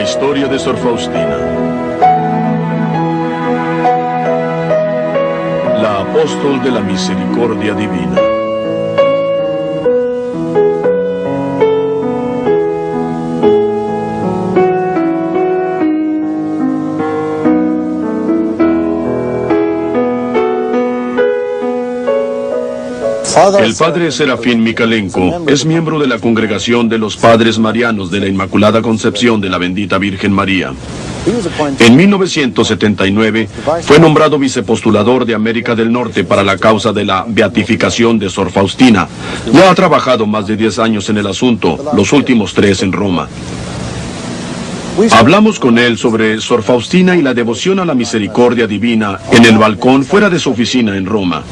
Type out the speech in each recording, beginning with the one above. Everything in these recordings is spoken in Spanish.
La historia de Sor Faustina. La apóstol de la misericordia divina. El padre Serafín Mikalenko es miembro de la Congregación de los Padres Marianos de la Inmaculada Concepción de la Bendita Virgen María. En 1979 fue nombrado vicepostulador de América del Norte para la causa de la beatificación de Sor Faustina. Ya ha trabajado más de 10 años en el asunto, los últimos 3 en Roma. Hablamos con él sobre Sor Faustina y la devoción a la misericordia divina en el balcón fuera de su oficina en Roma.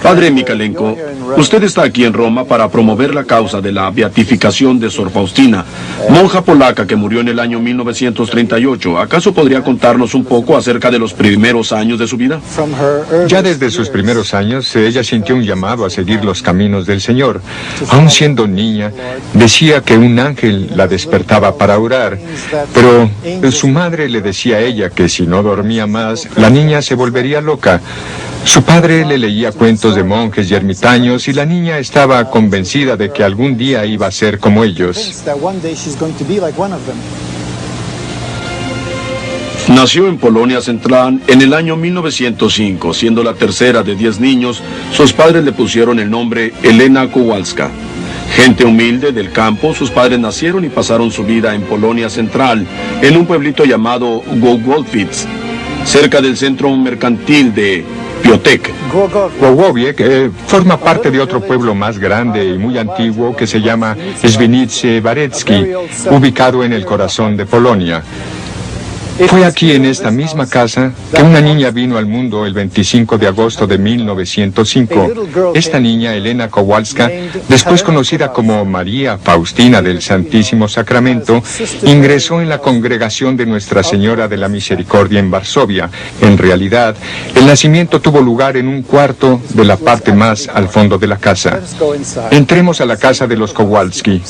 Padre Mikalenko, usted está aquí en Roma para promover la causa de la beatificación de Sor Faustina, monja polaca que murió en el año 1938. ¿Acaso podría contarnos un poco acerca de los primeros años de su vida? Ya desde sus primeros años, ella sintió un llamado a seguir los caminos del Señor. Aún siendo niña, decía que un ángel la despertaba para orar, pero su madre le decía a ella que si no dormía más, la niña se volvería loca. Su padre le leía cuentos de monjes y ermitaños y la niña estaba convencida de que algún día iba a ser como ellos. Nació en Polonia Central en el año 1905, siendo la tercera de 10 niños. Sus padres le pusieron el nombre Elena Kowalska. Gente humilde del campo, sus padres nacieron y pasaron su vida en Polonia Central, en un pueblito llamado Głogowiec, cerca del centro mercantil de Piotek. Głogowiec forma parte de otro pueblo más grande y muy antiguo que se llama Świnice Warecki, ubicado en el corazón de Polonia. Fue aquí en esta misma casa que una niña vino al mundo el 25 de agosto de 1905. Esta niña, Elena Kowalska, después conocida como María Faustina del Santísimo Sacramento, ingresó en la congregación de Nuestra Señora de la Misericordia en Varsovia. En realidad, el nacimiento tuvo lugar en un cuarto de la parte más al fondo de la casa. Entremos a la casa de los Kowalski.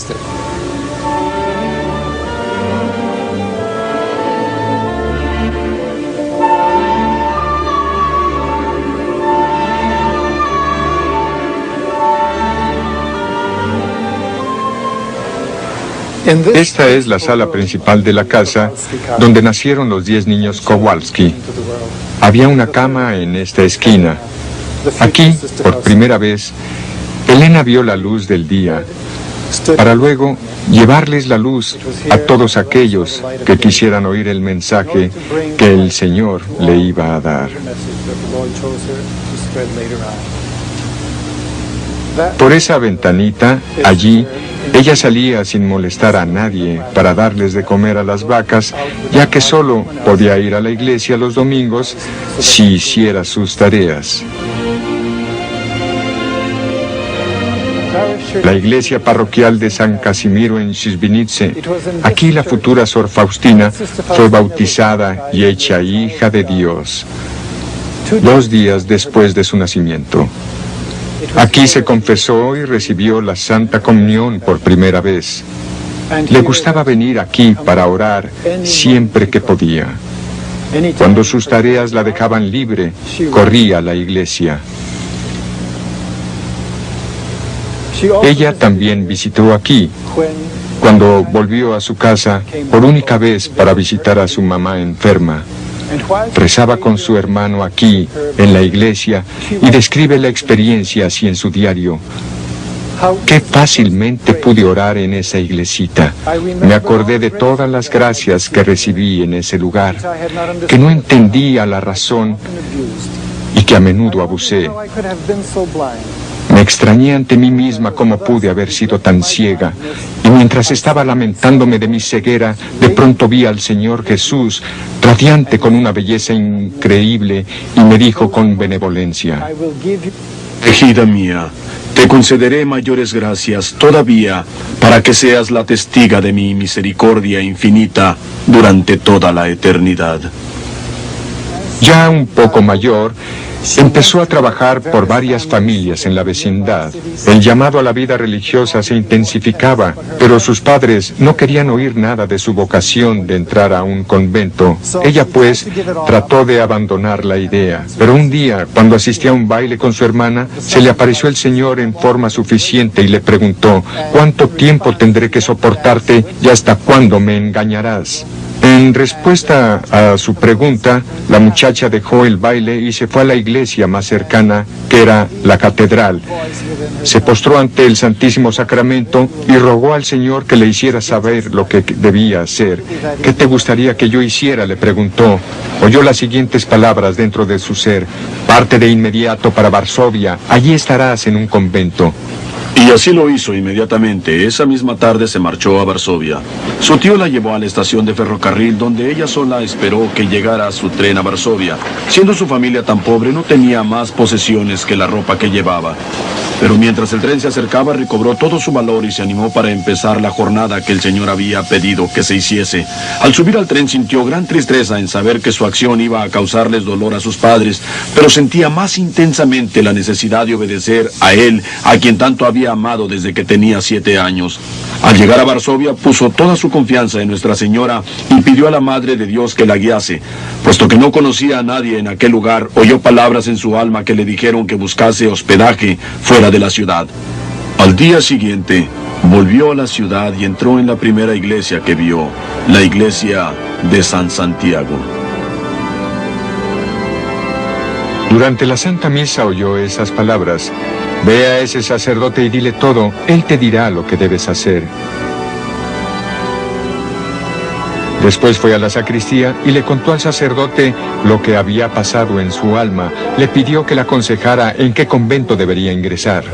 Esta es la sala principal de la casa, donde nacieron los 10 niños Kowalski. Había una cama en esta esquina. Aquí, por primera vez, Elena vio la luz del día, para luego llevarles la luz a todos aquellos que quisieran oír el mensaje que el Señor le iba a dar. Por esa ventanita, allí, ella salía sin molestar a nadie para darles de comer a las vacas, ya que solo podía ir a la iglesia los domingos si hiciera sus tareas. La iglesia parroquial de San Casimiro en Świnice. Aquí la futura Sor Faustina fue bautizada y hecha hija de Dios 2 días después de su nacimiento. Aquí se confesó y recibió la Santa Comunión por primera vez. Le gustaba venir aquí para orar siempre que podía. Cuando sus tareas la dejaban libre, corría a la iglesia. Ella también visitó aquí, cuando volvió a su casa por única vez para visitar a su mamá enferma. Rezaba con su hermano aquí, en la iglesia, y describe la experiencia así en su diario. Qué fácilmente pude orar en esa iglesita. Me acordé de todas las gracias que recibí en ese lugar, que no entendía la razón y que a menudo abusé. Me extrañé ante mí misma cómo pude haber sido tan ciega, y mientras estaba lamentándome de mi ceguera, de pronto vi al Señor Jesús, radiante con una belleza increíble, y me dijo con benevolencia: Ejida mía, te concederé mayores gracias todavía para que seas la testiga de mi misericordia infinita durante toda la eternidad. Ya un poco mayor, empezó a trabajar por varias familias en la vecindad. El llamado a la vida religiosa se intensificaba, pero sus padres no querían oír nada de su vocación de entrar a un convento. Ella, pues, trató de abandonar la idea. Pero un día, cuando asistía a un baile con su hermana, se le apareció el Señor en forma suficiente y le preguntó: ¿cuánto tiempo tendré que soportarte y hasta cuándo me engañarás? En respuesta a su pregunta, la muchacha dejó el baile y se fue a la iglesia más cercana, que era la catedral. Se postró ante el Santísimo Sacramento y rogó al Señor que le hiciera saber lo que debía hacer. ¿Qué te gustaría que yo hiciera?, le preguntó. Oyó las siguientes palabras dentro de su ser: parte de inmediato para Varsovia, allí estarás en un convento. Y así lo hizo inmediatamente. Esa misma tarde se marchó a Varsovia. Su tío la llevó a la estación de ferrocarril, donde ella sola esperó que llegara su tren a Varsovia. Siendo su familia tan pobre, no tenía más posesiones que la ropa que llevaba. Pero mientras el tren se acercaba, recobró todo su valor y se animó para empezar la jornada que el Señor había pedido que se hiciese. Al subir al tren sintió gran tristeza en saber que su acción iba a causarles dolor a sus padres, pero sentía más intensamente la necesidad de obedecer a él, a quien tanto había amado desde que tenía 7 años. Al llegar a Varsovia, puso toda su confianza en Nuestra Señora y pidió a la Madre de Dios que la guiase. Puesto que no conocía a nadie en aquel lugar, oyó palabras en su alma que le dijeron que buscase hospedaje fuera de la ciudad. Al día siguiente, volvió a la ciudad y entró en la primera iglesia que vio, la iglesia de San Santiago. Durante la Santa Misa oyó esas palabras: ve a ese sacerdote y dile todo, él te dirá lo que debes hacer. Después fue a la sacristía y le contó al sacerdote lo que había pasado en su alma. Le pidió que le aconsejara en qué convento debería ingresar.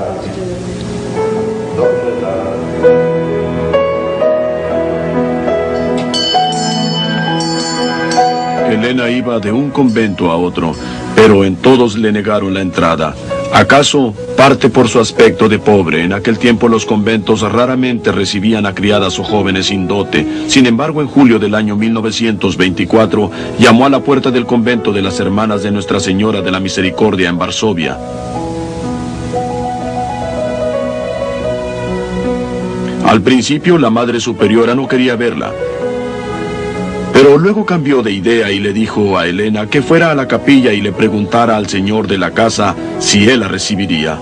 Elena iba de un convento a otro, pero en todos le negaron la entrada. ¿Acaso parte por su aspecto de pobre? En aquel tiempo los conventos raramente recibían a criadas o jóvenes sin dote. Sin embargo, en julio del año 1924, llamó a la puerta del convento de las Hermanas de Nuestra Señora de la Misericordia en Varsovia. Al principio, la Madre Superiora no quería verla. Pero luego cambió de idea y le dijo a Elena que fuera a la capilla y le preguntara al señor de la casa si él la recibiría.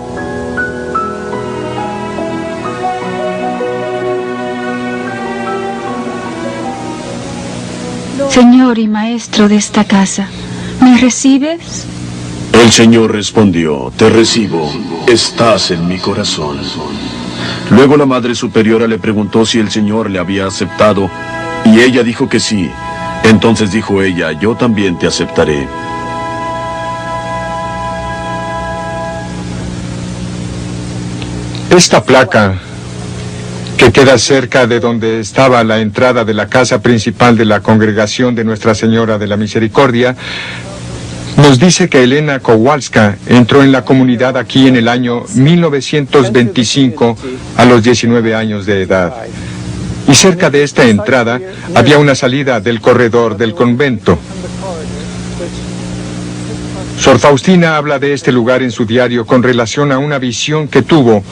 Señor y maestro de esta casa, ¿me recibes? El Señor respondió: te recibo, estás en mi corazón. Luego la Madre Superiora le preguntó si el Señor le había aceptado, y ella dijo que sí. Entonces dijo ella: yo también te aceptaré. Esta placa, que queda cerca de donde estaba la entrada de la casa principal de la congregación de Nuestra Señora de la Misericordia, nos dice que Elena Kowalska entró en la comunidad aquí en el año 1925 a los 19 años de edad. Y cerca de esta entrada había una salida del corredor del convento. Sor Faustina habla de este lugar en su diario con relación a una visión que tuvo.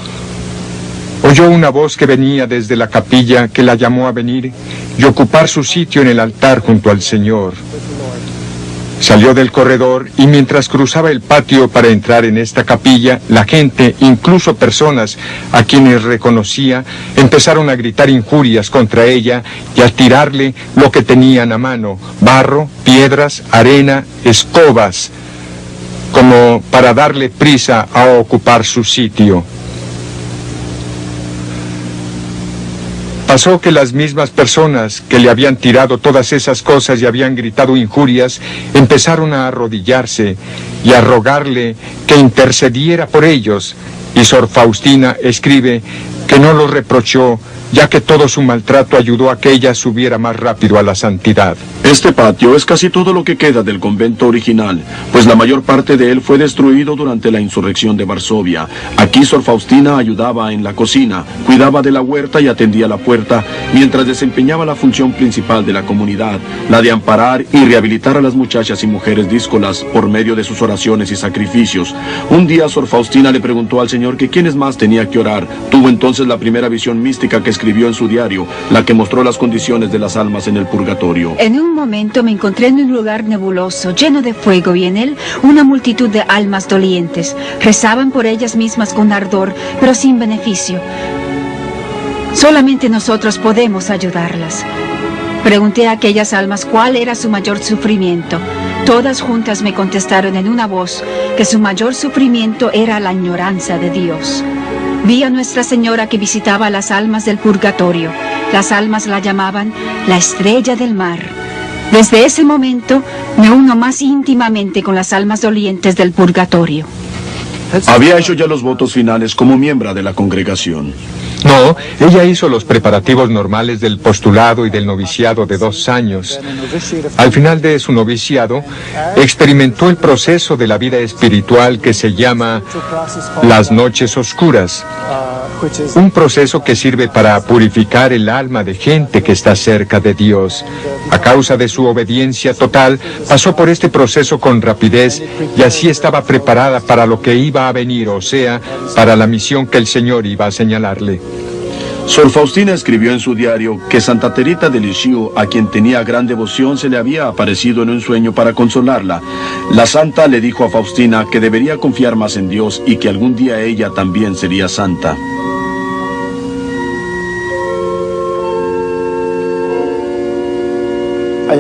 Oyó una voz que venía desde la capilla que la llamó a venir y ocupar su sitio en el altar junto al Señor. Salió del corredor y mientras cruzaba el patio para entrar en esta capilla, la gente, incluso personas a quienes reconocía, empezaron a gritar injurias contra ella y a tirarle lo que tenían a mano: barro, piedras, arena, escobas, como para darle prisa a ocupar su sitio. Pasó que las mismas personas que le habían tirado todas esas cosas y habían gritado injurias, empezaron a arrodillarse y a rogarle que intercediera por ellos. Y Sor Faustina escribe que no los reprochó, ya que todo su maltrato ayudó a que ella subiera más rápido a la santidad. Este patio es casi todo lo que queda del convento original, pues la mayor parte de él fue destruido durante la insurrección de Varsovia. Aquí Sor Faustina ayudaba en la cocina, cuidaba de la huerta y atendía la puerta, mientras desempeñaba la función principal de la comunidad, la de amparar y rehabilitar a las muchachas y mujeres díscolas por medio de sus oraciones y sacrificios. Un día Sor Faustina le preguntó al Señor que quiénes más tenía que orar. Tuvo entonces la primera visión mística que escribió en su diario, la que mostró las condiciones de las almas en el purgatorio. En un momento me encontré en un lugar nebuloso, lleno de fuego, y en él una multitud de almas dolientes. Rezaban por ellas mismas con ardor, pero sin beneficio. Solamente nosotros podemos ayudarlas. Pregunté a aquellas almas cuál era su mayor sufrimiento. Todas juntas me contestaron en una voz que su mayor sufrimiento era la ignorancia de Dios. Vi a Nuestra Señora que visitaba a las almas del purgatorio. Las almas la llamaban la estrella del mar. Desde ese momento me uno más íntimamente con las almas dolientes del purgatorio. Había hecho ya los votos finales como miembro de la congregación. No, ella hizo los preparativos normales del postulado y del noviciado de 2 años. Al final de su noviciado, experimentó el proceso de la vida espiritual que se llama las noches oscuras. Un proceso que sirve para purificar el alma de gente que está cerca de Dios. A causa de su obediencia total, pasó por este proceso con rapidez y así estaba preparada para lo que iba a venir, o sea, para la misión que el Señor iba a señalarle. Sor Faustina escribió en su diario que Santa Teresa de Lisieux, a quien tenía gran devoción, se le había aparecido en un sueño para consolarla. La santa le dijo a Faustina que debería confiar más en Dios y que algún día ella también sería santa.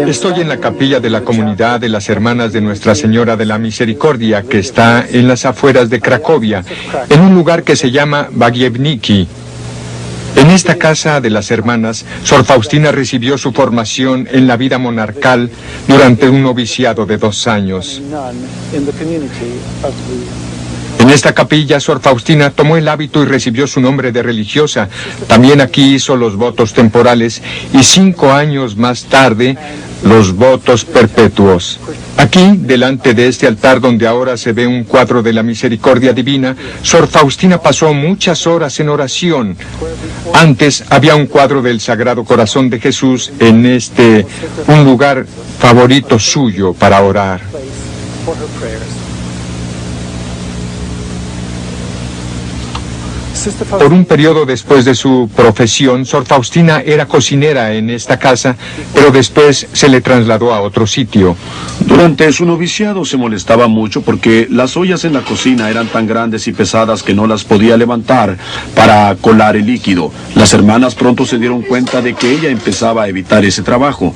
Estoy en la capilla de la comunidad de las Hermanas de Nuestra Señora de la Misericordia, que está en las afueras de Cracovia, en un lugar que se llama Bagievniki. En esta casa de las hermanas, Sor Faustina recibió su formación en la vida monarcal durante un noviciado de 2 años. En esta capilla, Sor Faustina tomó el hábito y recibió su nombre de religiosa. También aquí hizo los votos temporales y 5 años más tarde, los votos perpetuos. Aquí, delante de este altar donde ahora se ve un cuadro de la Misericordia Divina, Sor Faustina pasó muchas horas en oración. Antes había un cuadro del Sagrado Corazón de Jesús en un lugar favorito suyo para orar. Por un periodo después de su profesión, Sor Faustina era cocinera en esta casa, pero después se le trasladó a otro sitio. Durante su noviciado se molestaba mucho porque las ollas en la cocina eran tan grandes y pesadas que no las podía levantar para colar el líquido. Las hermanas pronto se dieron cuenta de que ella empezaba a evitar ese trabajo.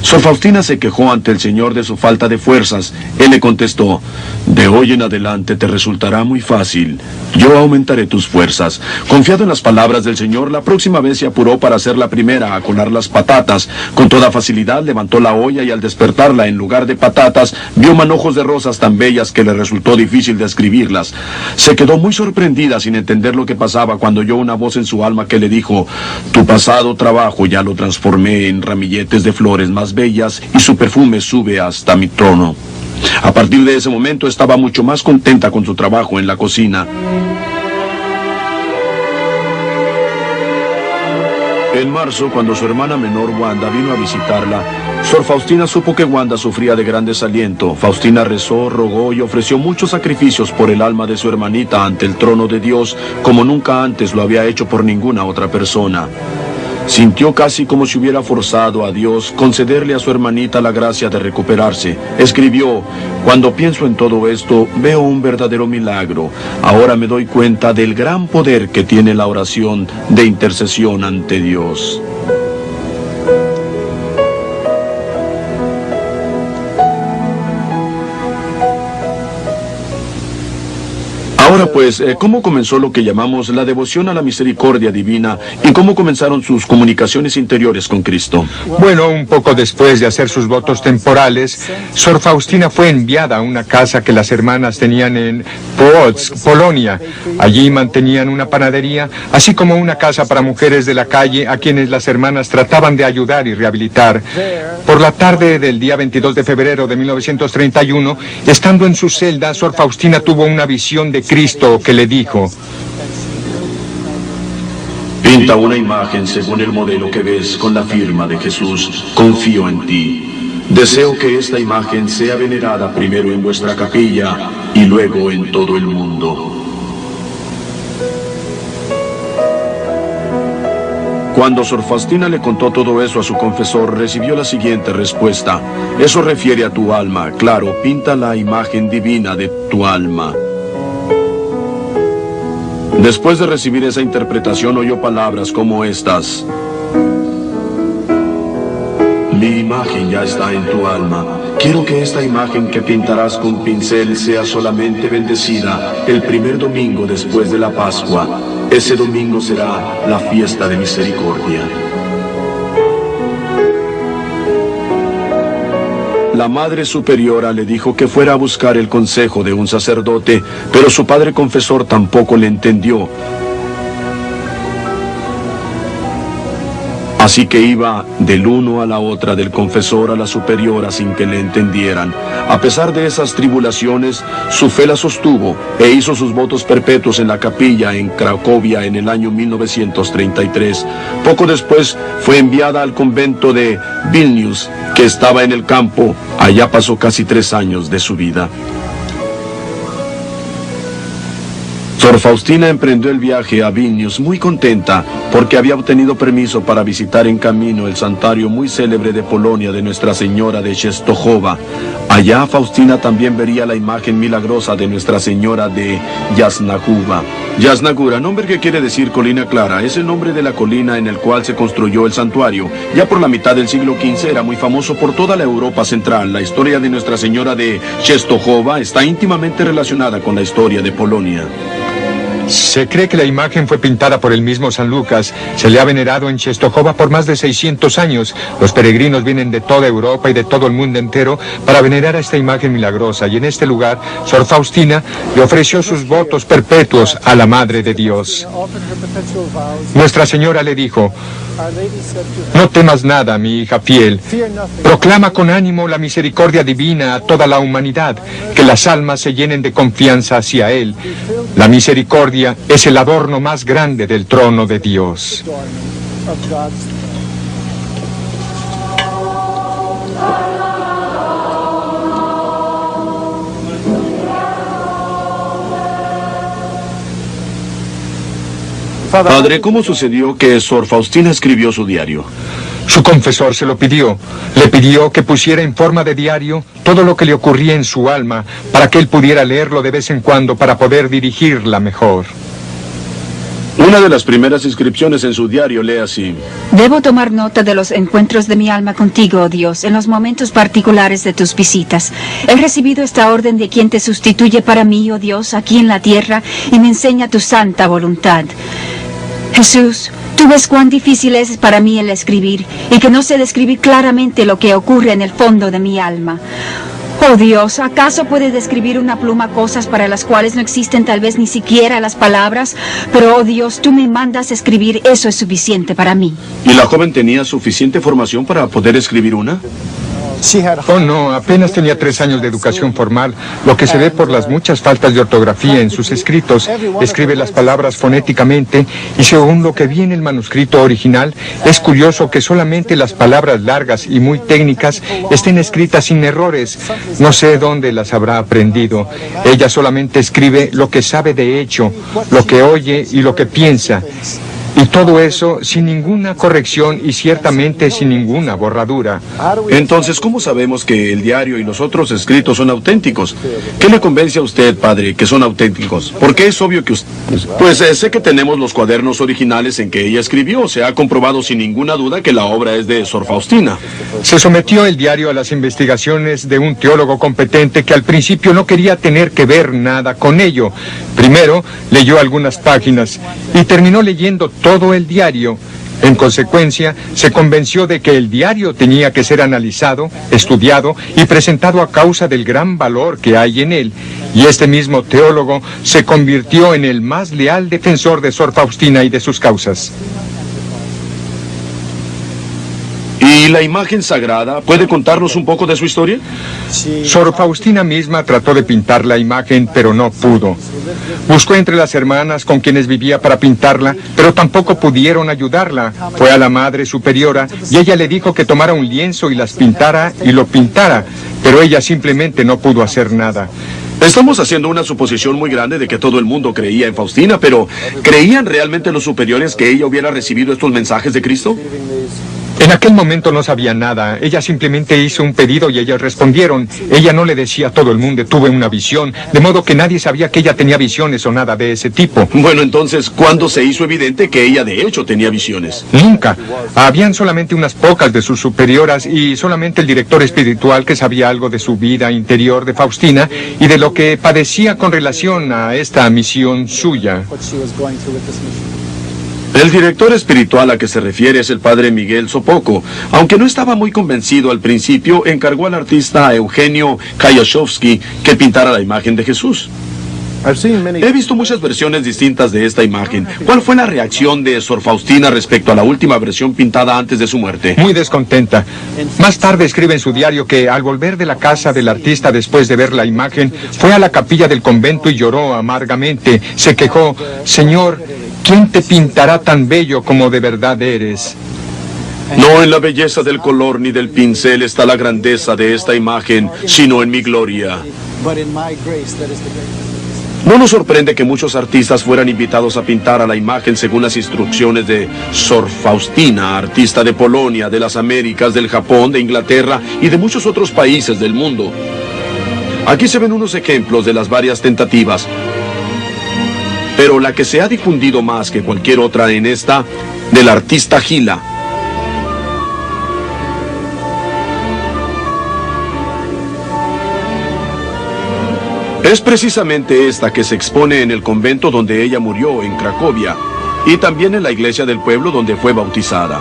Sor Faustina se quejó ante el Señor de su falta de fuerzas. Él le contestó: de hoy en adelante te resultará muy fácil. Yo aumentaré tus fuerzas. Confiado en las palabras del Señor, la próxima vez se apuró para ser la primera a colar las patatas. Con toda facilidad levantó la olla y al despertarla, en lugar de patatas, vio manojos de rosas tan bellas que le resultó difícil describirlas. Se quedó muy sorprendida sin entender lo que pasaba cuando oyó una voz en su alma que le dijo: tu pasado trabajo ya lo transformé en ramilletes de flores más bellas y su perfume sube hasta mi trono. A partir de ese momento estaba mucho más contenta con su trabajo en la cocina. En marzo, cuando su hermana menor Wanda vino a visitarla, Sor Faustina supo que Wanda sufría de gran desaliento. Faustina rezó, rogó y ofreció muchos sacrificios por el alma de su hermanita ante el trono de Dios, como nunca antes lo había hecho por ninguna otra persona. Sintió casi como si hubiera forzado a Dios concederle a su hermanita la gracia de recuperarse. Escribió: cuando pienso en todo esto, veo un verdadero milagro. Ahora me doy cuenta del gran poder que tiene la oración de intercesión ante Dios. Ahora Ahora pues, ¿cómo comenzó lo que llamamos la devoción a la misericordia divina y cómo comenzaron sus comunicaciones interiores con Cristo? Bueno, un poco después de hacer sus votos temporales, Sor Faustina fue enviada a una casa que las hermanas tenían en Płock, Polonia. Allí mantenían una panadería, así como una casa para mujeres de la calle a quienes las hermanas trataban de ayudar y rehabilitar. Por la tarde del día 22 de febrero de 1931, estando en su celda, Sor Faustina tuvo una visión de Cristo que le dijo: pinta una imagen según el modelo que ves con la firma de Jesús. Confío en ti. Deseo que esta imagen sea venerada primero en vuestra capilla y luego en todo el mundo. Cuando Sor Faustina le contó todo eso a su confesor, recibió la siguiente respuesta: eso refiere a tu alma, claro, pinta la imagen divina de tu alma. Después de recibir esa interpretación, oyó palabras como estas: mi imagen ya está en tu alma. Quiero que esta imagen que pintarás con pincel sea solamente bendecida el primer domingo después de la Pascua. Ese domingo será la fiesta de misericordia. La Madre Superiora le dijo que fuera a buscar el consejo de un sacerdote, pero su padre confesor tampoco le entendió. Así que iba del uno a la otra, del confesor a la superiora, sin que le entendieran. A pesar de esas tribulaciones, su fe la sostuvo e hizo sus votos perpetuos en la capilla en Cracovia en el año 1933. Poco después fue enviada al convento de Vilnius, que estaba en el campo. Allá pasó casi 3 años de su vida. Sor Faustina emprendió el viaje a Vilnius muy contenta porque había obtenido permiso para visitar en camino el santuario muy célebre de Polonia de Nuestra Señora de Częstochowa. Allá Faustina también vería la imagen milagrosa de Nuestra Señora de Jasna Góra. Jasna Góra, nombre que quiere decir colina clara, es el nombre de la colina en el cual se construyó el santuario. Ya por la mitad del siglo XV era muy famoso por toda la Europa central. La historia de Nuestra Señora de Częstochowa está íntimamente relacionada con la historia de Polonia. Se cree que la imagen fue pintada por el mismo San Lucas. Se le ha venerado en Częstochowa por más de 600 años. Los peregrinos vienen de toda Europa y de todo el mundo entero para venerar a esta imagen milagrosa. Y en este lugar, Sor Faustina le ofreció sus votos perpetuos a la Madre de Dios. Nuestra Señora le dijo: no temas nada, mi hija fiel. Proclama con ánimo la misericordia divina a toda la humanidad, que las almas se llenen de confianza hacia Él. La misericordia es el adorno más grande del trono de Dios. Padre, ¿cómo sucedió que Sor Faustina escribió su diario? Su confesor se lo pidió. Le pidió que pusiera en forma de diario todo lo que le ocurría en su alma, para que él pudiera leerlo de vez en cuando para poder dirigirla mejor. Una de las primeras inscripciones en su diario lee así: debo tomar nota de los encuentros de mi alma contigo, oh Dios, en los momentos particulares de tus visitas. He recibido esta orden de quien te sustituye para mí, oh Dios, aquí en la tierra, y me enseña tu santa voluntad. Jesús, tú ves cuán difícil es para mí el escribir, y que no sé describir claramente lo que ocurre en el fondo de mi alma. Oh Dios, ¿acaso puede describir una pluma cosas para las cuales no existen tal vez ni siquiera las palabras? Pero, oh Dios, tú me mandas escribir, eso es suficiente para mí. ¿Y la joven tenía suficiente formación para poder escribir una? Oh no, apenas tenía 3 años de educación formal, lo que se ve por las muchas faltas de ortografía en sus escritos. Escribe las palabras fonéticamente y según lo que vi en el manuscrito original, es curioso que solamente las palabras largas y muy técnicas estén escritas sin errores. No sé dónde las habrá aprendido. Ella solamente escribe lo que sabe de hecho, lo que oye y lo que piensa. Y todo eso sin ninguna corrección y ciertamente sin ninguna borradura. Entonces, ¿cómo sabemos que el diario y los otros escritos son auténticos? ¿Qué le convence a usted, padre, que son auténticos? Porque es obvio que usted... Pues sé que tenemos los cuadernos originales en que ella escribió. Se ha comprobado sin ninguna duda que la obra es de Sor Faustina. Se sometió el diario a las investigaciones de un teólogo competente que al principio no quería tener que ver nada con ello. Primero leyó algunas páginas y terminó leyendo todo el diario. En consecuencia, se convenció de que el diario tenía que ser analizado, estudiado y presentado a causa del gran valor que hay en él. Y este mismo teólogo se convirtió en el más leal defensor de Sor Faustina y de sus causas. ¿Y la imagen sagrada? ¿Puede contarnos un poco de su historia? Sor Faustina misma trató de pintar la imagen, pero no pudo. Buscó entre las hermanas con quienes vivía para pintarla, pero tampoco pudieron ayudarla. Fue a la Madre Superiora y ella le dijo que tomara un lienzo y las pintara y lo pintara, pero ella simplemente no pudo hacer nada. Estamos haciendo una suposición muy grande de que todo el mundo creía en Faustina, pero ¿creían realmente los superiores que ella hubiera recibido estos mensajes de Cristo? En aquel momento no sabía nada. Ella simplemente hizo un pedido y ellas respondieron. Ella no le decía a todo el mundo, tuve una visión, de modo que nadie sabía que ella tenía visiones o nada de ese tipo. Bueno, entonces, ¿cuándo se hizo evidente que ella de hecho tenía visiones? Nunca. Habían solamente unas pocas de sus superioras y solamente el director espiritual que sabía algo de su vida interior de Faustina y de lo que padecía con relación a esta misión suya. El director espiritual a que se refiere es el padre Miguel Sopoco. Aunque no estaba muy convencido al principio, encargó al artista Eugenio Kayashowski que pintara la imagen de Jesús. He visto muchas versiones distintas de esta imagen. ¿Cuál fue la reacción de Sor Faustina respecto a la última versión pintada antes de su muerte? Muy descontenta. Más tarde escribe en su diario que al volver de la casa del artista después de ver la imagen, fue a la capilla del convento y lloró amargamente. Se quejó, Señor, ¿quién te pintará tan bello como de verdad eres? No en la belleza del color ni del pincel está la grandeza de esta imagen, sino en mi gloria. No nos sorprende que muchos artistas fueran invitados a pintar a la imagen según las instrucciones de Sor Faustina, artista de Polonia, de las Américas, del Japón, de Inglaterra y de muchos otros países del mundo. Aquí se ven unos ejemplos de las varias tentativas. Pero la que se ha difundido más que cualquier otra en esta, del artista Gila. Es precisamente esta que se expone en el convento donde ella murió, en Cracovia, y también en la iglesia del pueblo donde fue bautizada.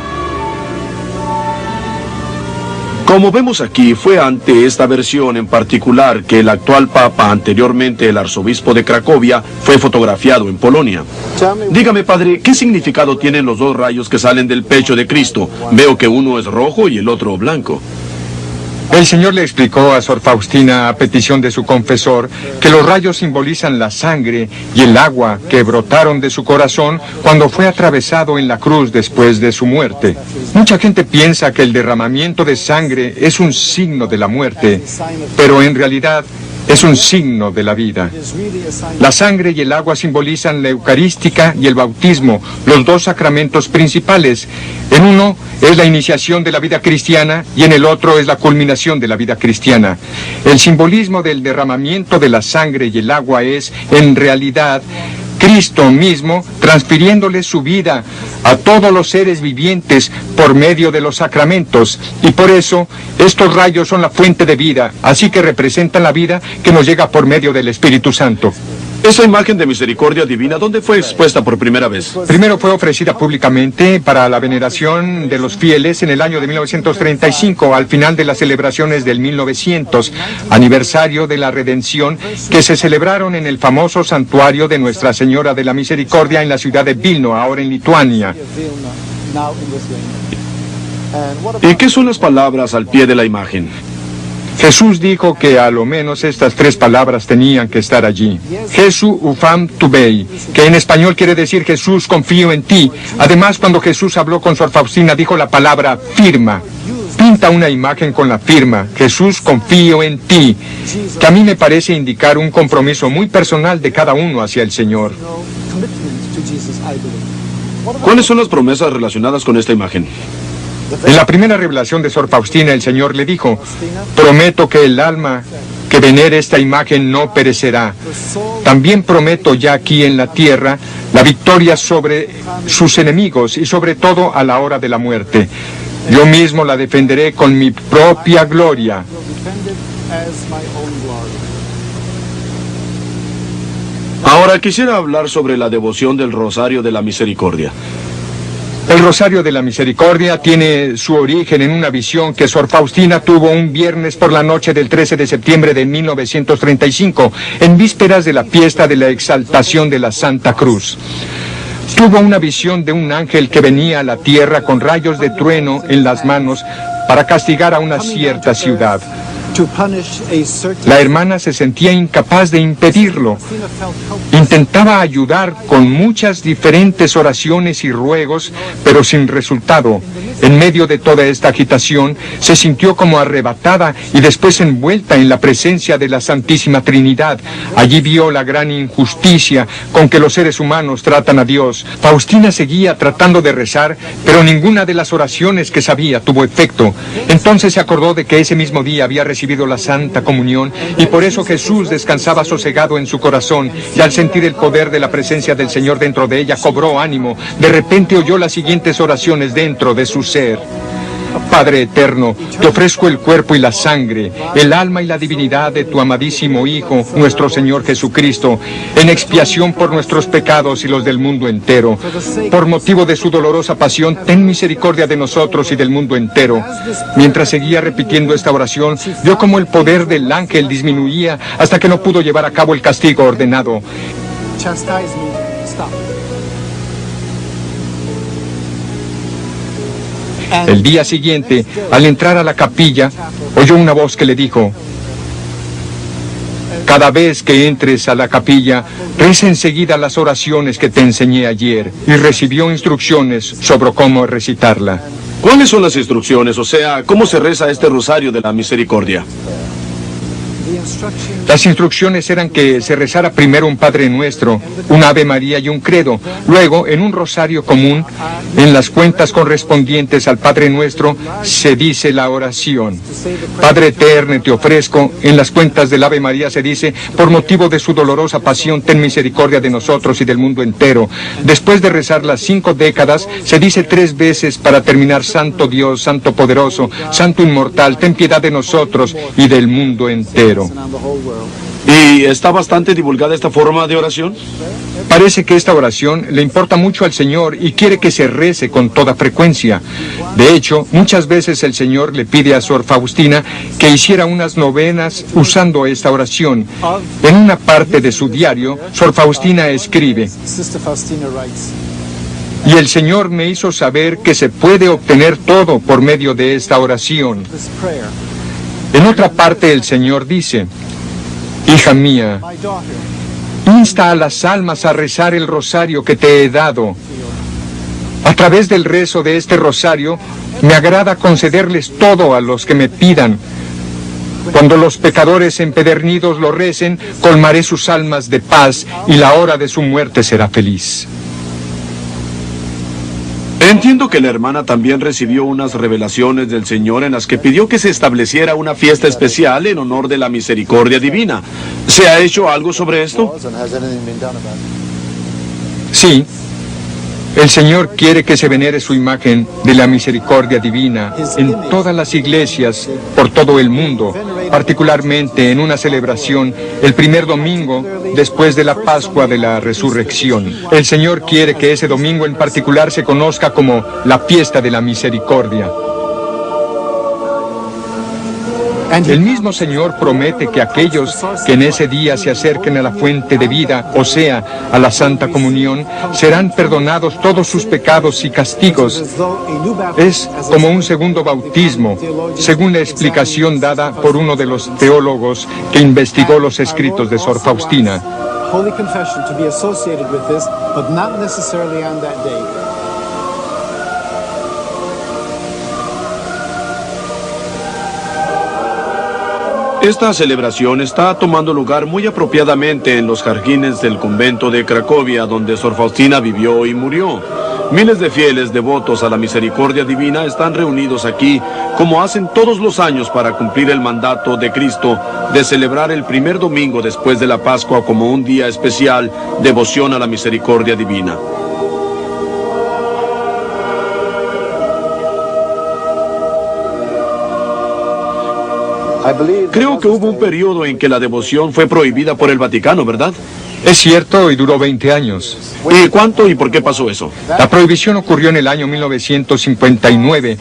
Como vemos aquí, fue ante esta versión en particular que el actual papa, anteriormente el arzobispo de Cracovia, fue fotografiado en Polonia. Dígame, padre, ¿qué significado tienen los dos rayos que salen del pecho de Cristo? Veo que uno es rojo y el otro blanco. El Señor le explicó a Sor Faustina, a petición de su confesor, que los rayos simbolizan la sangre y el agua que brotaron de su corazón cuando fue atravesado en la cruz después de su muerte. Mucha gente piensa que el derramamiento de sangre es un signo de la muerte, pero en realidad es un signo de la vida. La sangre y el agua simbolizan la Eucarística y el bautismo, los dos sacramentos principales. En uno es la iniciación de la vida cristiana y en el otro es la culminación de la vida cristiana. El simbolismo del derramamiento de la sangre y el agua es, en realidad, Cristo mismo transfiriéndole su vida a todos los seres vivientes por medio de los sacramentos. Y por eso, estos rayos son la fuente de vida, así que representan la vida que nos llega por medio del Espíritu Santo. Esta imagen de misericordia divina, ¿dónde fue expuesta por primera vez? Primero fue ofrecida públicamente para la veneración de los fieles en el año de 1935, al final de las celebraciones del 1900, aniversario de la redención, que se celebraron en el famoso santuario de Nuestra Señora de la Misericordia en la ciudad de Vilno, ahora en Lituania. ¿Y qué son las palabras al pie de la imagen? Jesús dijo que a lo menos estas tres palabras tenían que estar allí. Jesús ufam tubei, que en español quiere decir Jesús, confío en ti. Además, cuando Jesús habló con Sor Faustina, dijo la palabra firma. Pinta una imagen con la firma, Jesús, confío en ti, que a mí me parece indicar un compromiso muy personal de cada uno hacia el Señor. ¿Cuáles son las promesas relacionadas con esta imagen? En la primera revelación de Sor Faustina, el Señor le dijo: prometo que el alma que venere esta imagen no perecerá. También prometo ya aquí en la tierra la victoria sobre sus enemigos y sobre todo a la hora de la muerte. Yo mismo la defenderé con mi propia gloria. Ahora quisiera hablar sobre la devoción del Rosario de la Misericordia. El Rosario de la Misericordia tiene su origen en una visión que Sor Faustina tuvo un viernes por la noche del 13 de septiembre de 1935, en vísperas de la fiesta de la exaltación de la Santa Cruz. Tuvo una visión de un ángel que venía a la tierra con rayos de trueno en las manos para castigar a una cierta ciudad. La hermana se sentía incapaz de impedirlo. Intentaba ayudar con muchas diferentes oraciones y ruegos, pero sin resultado. En medio de toda esta agitación, se sintió como arrebatada y después envuelta en la presencia de la Santísima Trinidad. Allí vio la gran injusticia con que los seres humanos tratan a Dios. Faustina seguía tratando de rezar, pero ninguna de las oraciones que sabía tuvo efecto. Entonces se acordó de que ese mismo día había recibido la Santa Comunión y por eso Jesús descansaba sosegado en su corazón, y al sentir el poder de la presencia del Señor dentro de ella cobró ánimo. De repente oyó las siguientes oraciones dentro de su ser: Padre eterno, te ofrezco el cuerpo y la sangre, el alma y la divinidad de tu amadísimo Hijo, nuestro Señor Jesucristo, en expiación por nuestros pecados y los del mundo entero. Por motivo de su dolorosa pasión, ten misericordia de nosotros y del mundo entero. Mientras seguía repitiendo esta oración, vio como el poder del ángel disminuía hasta que no pudo llevar a cabo el castigo ordenado. El día siguiente, al entrar a la capilla, oyó una voz que le dijo: cada vez que entres a la capilla, reza enseguida las oraciones que te enseñé ayer. Y recibió instrucciones sobre cómo recitarla. ¿Cuáles son las instrucciones? O sea, ¿cómo se reza este Rosario de la Misericordia? Las instrucciones eran que se rezara primero un Padre Nuestro, un Ave María y un Credo. Luego, en un rosario común, en las cuentas correspondientes al Padre Nuestro, se dice la oración: Padre eterno, te ofrezco. En las cuentas del Ave María se dice: por motivo de su dolorosa pasión, ten misericordia de nosotros y del mundo entero. Después de rezar las 5 décadas, se dice 3 veces para terminar: Santo Dios, Santo Poderoso, Santo Inmortal, ten piedad de nosotros y del mundo entero. ¿Y está bastante divulgada esta forma de oración? Parece que esta oración le importa mucho al Señor y quiere que se rece con toda frecuencia. De hecho, muchas veces el Señor le pide a Sor Faustina que hiciera unas novenas usando esta oración. En una parte de su diario, Sor Faustina escribe: y el Señor me hizo saber que se puede obtener todo por medio de esta oración. En otra parte el Señor dice: hija mía, insta a las almas a rezar el rosario que te he dado. A través del rezo de este rosario, me agrada concederles todo a los que me pidan. Cuando los pecadores empedernidos lo recen, colmaré sus almas de paz y la hora de su muerte será feliz. Entiendo que la hermana también recibió unas revelaciones del Señor en las que pidió que se estableciera una fiesta especial en honor de la misericordia divina. ¿Se ha hecho algo sobre esto? Sí. El Señor quiere que se venere su imagen de la misericordia divina en todas las iglesias por todo el mundo, particularmente en una celebración el primer domingo después de la Pascua de la Resurrección. El Señor quiere que ese domingo en particular se conozca como la fiesta de la misericordia. El mismo Señor promete que aquellos que en ese día se acerquen a la fuente de vida, o sea, a la Santa Comunión, serán perdonados todos sus pecados y castigos. Es como un segundo bautismo, según la explicación dada por uno de los teólogos que investigó los escritos de Sor Faustina. Esta celebración está tomando lugar muy apropiadamente en los jardines del convento de Cracovia, donde Sor Faustina vivió y murió. Miles de fieles devotos a la misericordia divina están reunidos aquí, como hacen todos los años para cumplir el mandato de Cristo de celebrar el primer domingo después de la Pascua como un día especial, devoción a la misericordia divina. Creo que hubo un periodo en que la devoción fue prohibida por el Vaticano, ¿verdad? Es cierto, y duró 20 años. ¿Y cuánto y por qué pasó eso? La prohibición ocurrió en el año 1959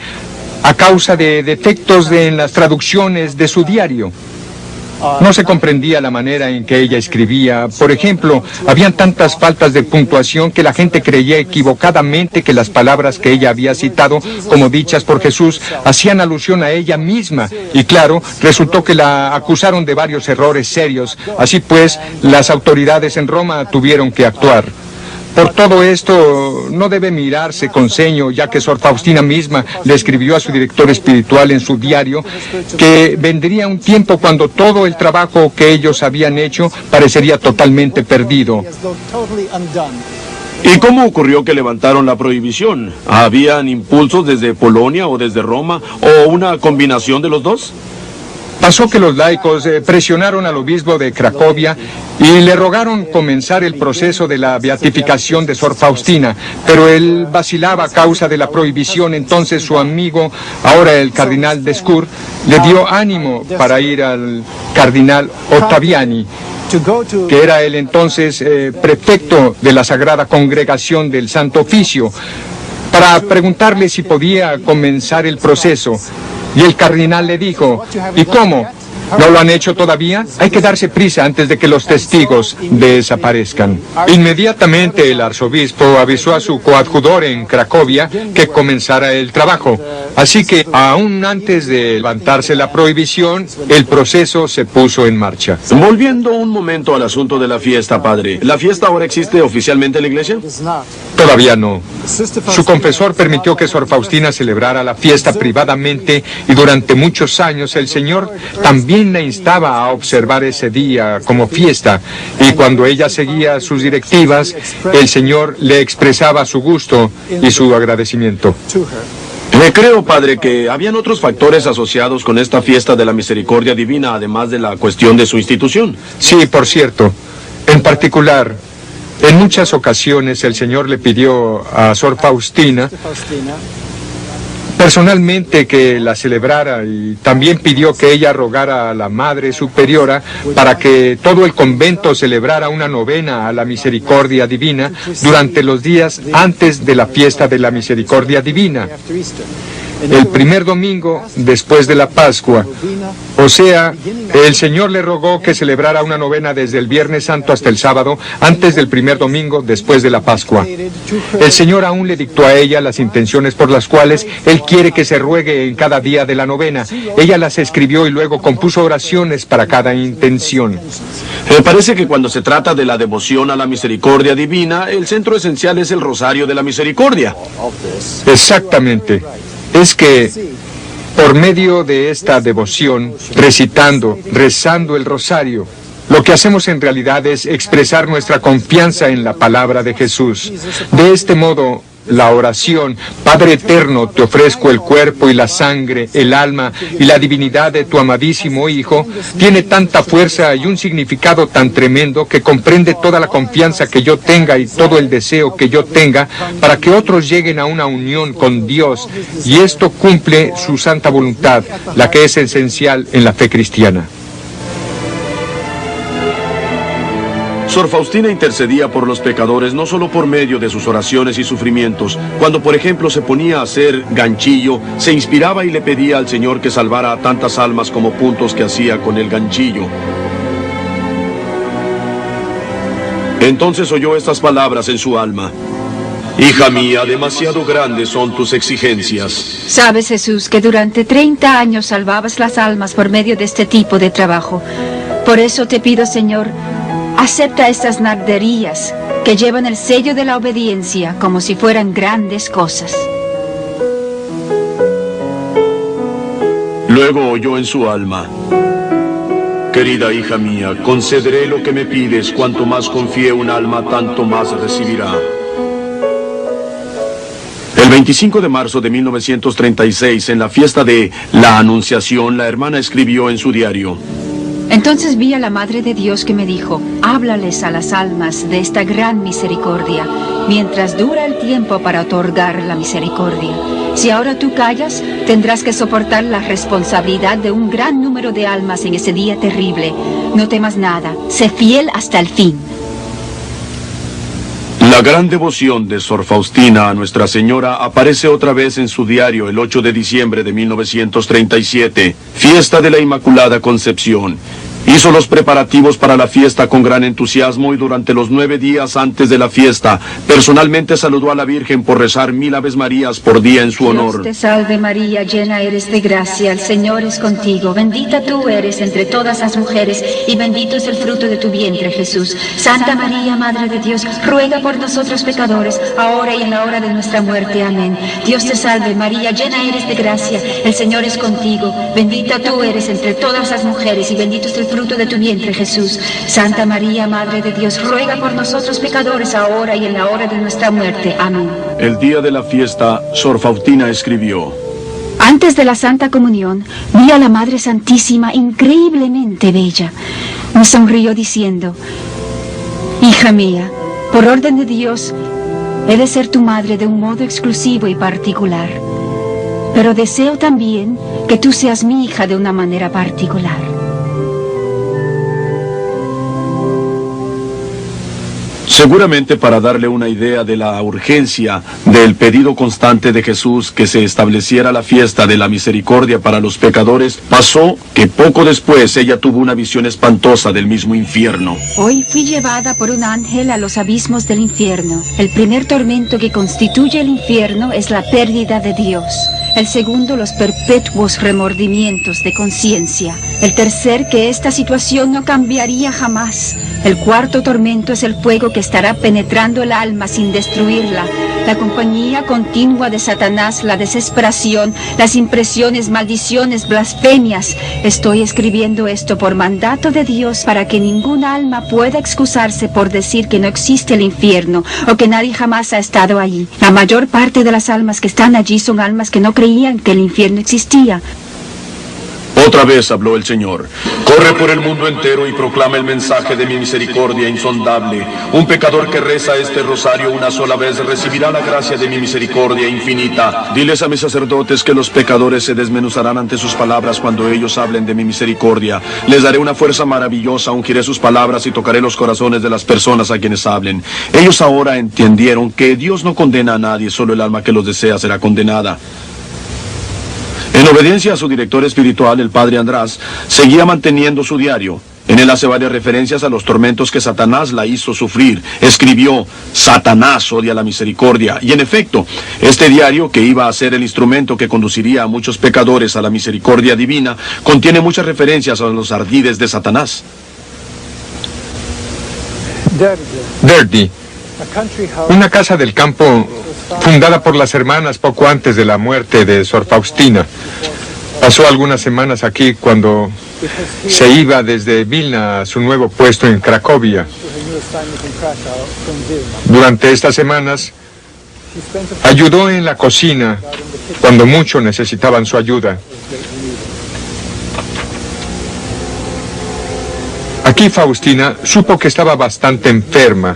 a causa de defectos en las traducciones de su diario. No se comprendía la manera en que ella escribía. Por ejemplo, habían tantas faltas de puntuación que la gente creía equivocadamente que las palabras que ella había citado como dichas por Jesús hacían alusión a ella misma. Y claro, resultó que la acusaron de varios errores serios. Así pues, las autoridades en Roma tuvieron que actuar. Por todo esto, no debe mirarse con ceño, ya que Sor Faustina misma le escribió a su director espiritual en su diario que vendría un tiempo cuando todo el trabajo que ellos habían hecho parecería totalmente perdido. ¿Y cómo ocurrió que levantaron la prohibición? ¿Habían impulsos desde Polonia o desde Roma, o una combinación de los dos? Pasó que los laicos presionaron al obispo de Cracovia y le rogaron comenzar el proceso de la beatificación de Sor Faustina, pero él vacilaba a causa de la prohibición. Entonces su amigo, ahora el cardenal Descour, le dio ánimo para ir al cardenal Ottaviani, que era el entonces prefecto de la Sagrada Congregación del Santo Oficio, para preguntarle si podía comenzar el proceso. Y el cardenal le dijo: ¿y cómo? ¿No lo han hecho todavía? Hay que darse prisa antes de que los testigos desaparezcan. Inmediatamente el arzobispo avisó a su coadjutor en Cracovia que comenzara el trabajo. Así que, aún antes de levantarse la prohibición, el proceso se puso en marcha. Volviendo un momento al asunto de la fiesta, padre. ¿La fiesta ahora existe oficialmente en la iglesia? Todavía no. Su confesor permitió que Sor Faustina celebrara la fiesta privadamente y durante muchos años el Señor también la instaba a observar ese día como fiesta, y cuando ella seguía sus directivas, el Señor le expresaba su gusto y su agradecimiento. Creo, padre, que habían otros factores asociados con esta fiesta de la misericordia divina, además de la cuestión de su institución. Sí, por cierto. En particular, en muchas ocasiones el Señor le pidió a Sor Faustina personalmente que la celebrara, y también pidió que ella rogara a la Madre Superiora para que todo el convento celebrara una novena a la misericordia divina durante los días antes de la fiesta de la misericordia divina, el primer domingo después de la Pascua. O sea, el Señor le rogó que celebrara una novena desde el Viernes Santo hasta el sábado, antes del primer domingo después de la Pascua. El Señor aún le dictó a ella las intenciones por las cuales Él quiere que se ruegue en cada día de la novena. Ella las escribió y luego compuso oraciones para cada intención. Me parece que cuando se trata de la devoción a la misericordia divina, el centro esencial es el Rosario de la Misericordia. Exactamente. Es que, por medio de esta devoción, rezando el rosario, lo que hacemos en realidad es expresar nuestra confianza en la palabra de Jesús. De este modo, la oración: Padre eterno, te ofrezco el cuerpo y la sangre, el alma y la divinidad de tu amadísimo Hijo, tiene tanta fuerza y un significado tan tremendo que comprende toda la confianza que yo tenga y todo el deseo que yo tenga para que otros lleguen a una unión con Dios, y esto cumple su santa voluntad, la que es esencial en la fe cristiana. Sor Faustina intercedía por los pecadores no solo por medio de sus oraciones y sufrimientos. Cuando, por ejemplo, se ponía a hacer ganchillo, se inspiraba y le pedía al Señor que salvara a tantas almas como puntos que hacía con el ganchillo. Entonces oyó estas palabras en su alma: Hija mía, demasiado grandes son tus exigencias. Sabes, Jesús, que durante 30 años salvabas las almas por medio de este tipo de trabajo. Por eso te pido, Señor, acepta estas narderías que llevan el sello de la obediencia como si fueran grandes cosas. Luego oyó en su alma: Querida hija mía, concederé lo que me pides. Cuanto más confíe un alma, tanto más recibirá. El 25 de marzo de 1936, en la fiesta de la Anunciación, la hermana escribió en su diario: Entonces vi a la Madre de Dios que me dijo: háblales a las almas de esta gran misericordia, mientras dura el tiempo para otorgar la misericordia. Si ahora tú callas, tendrás que soportar la responsabilidad de un gran número de almas en ese día terrible. No temas nada, sé fiel hasta el fin. La gran devoción de Sor Faustina a Nuestra Señora aparece otra vez en su diario el 8 de diciembre de 1937, fiesta de la Inmaculada Concepción. Hizo los preparativos para la fiesta con gran entusiasmo y durante los 9 días antes de la fiesta, personalmente saludó a la Virgen por rezar 1000 Aves Marías por día en su honor. Dios te salve María, llena eres de gracia, el Señor es contigo. Bendita tú eres entre todas las mujeres y bendito es el fruto de tu vientre, Jesús. Santa María, Madre de Dios, ruega por nosotros pecadores, ahora y en la hora de nuestra muerte. Amén. Dios te salve María, llena eres de gracia, el Señor es contigo. Bendita tú eres entre todas las mujeres y bendito es el fruto de tu vientre, Jesús. Santa María, Madre de Dios, ruega por nosotros pecadores, ahora y en la hora de nuestra muerte. Amén. El día de la fiesta, Sor Faustina escribió: Antes de la Santa Comunión, vi a la Madre Santísima increíblemente bella. Me sonrió diciendo: hija mía, por orden de Dios, he de ser tu madre de un modo exclusivo y particular. Pero deseo también que tú seas mi hija de una manera particular. Seguramente para darle una idea de la urgencia del pedido constante de Jesús que se estableciera la fiesta de la misericordia para los pecadores, pasó que poco después ella tuvo una visión espantosa del mismo infierno. Hoy fui llevada por un ángel a los abismos del infierno. El primer tormento que constituye el infierno es la pérdida de Dios. El segundo, los perpetuos remordimientos de conciencia. El tercer, que esta situación no cambiaría jamás. El cuarto tormento es el fuego que estará penetrando el alma sin destruirla. La compañía continua de Satanás, la desesperación, las impresiones, maldiciones, blasfemias. Estoy escribiendo esto por mandato de Dios para que ninguna alma pueda excusarse por decir que no existe el infierno o que nadie jamás ha estado allí. La mayor parte de las almas que están allí son almas que no creían que el infierno existía. Otra vez habló el Señor: corre por el mundo entero y proclama el mensaje de mi misericordia insondable. Un pecador que reza este rosario una sola vez recibirá la gracia de mi misericordia infinita. Diles a mis sacerdotes que los pecadores se desmenuzarán ante sus palabras cuando ellos hablen de mi misericordia. Les daré una fuerza maravillosa, ungiré sus palabras y tocaré los corazones de las personas a quienes hablen. Ellos ahora entendieron que Dios no condena a nadie, solo el alma que los desea será condenada. En obediencia a su director espiritual, el padre András, seguía manteniendo su diario. En él hace varias referencias a los tormentos que Satanás la hizo sufrir. Escribió: Satanás odia la misericordia. Y en efecto, este diario, que iba a ser el instrumento que conduciría a muchos pecadores a la misericordia divina, contiene muchas referencias a los ardides de Satanás. Derby, una casa del campo fundada por las hermanas poco antes de la muerte de Sor Faustina. Pasó algunas semanas aquí cuando se iba desde Vilna a su nuevo puesto en Cracovia. Durante estas semanas ayudó en la cocina cuando mucho necesitaban su ayuda. Aquí Faustina supo que estaba bastante enferma.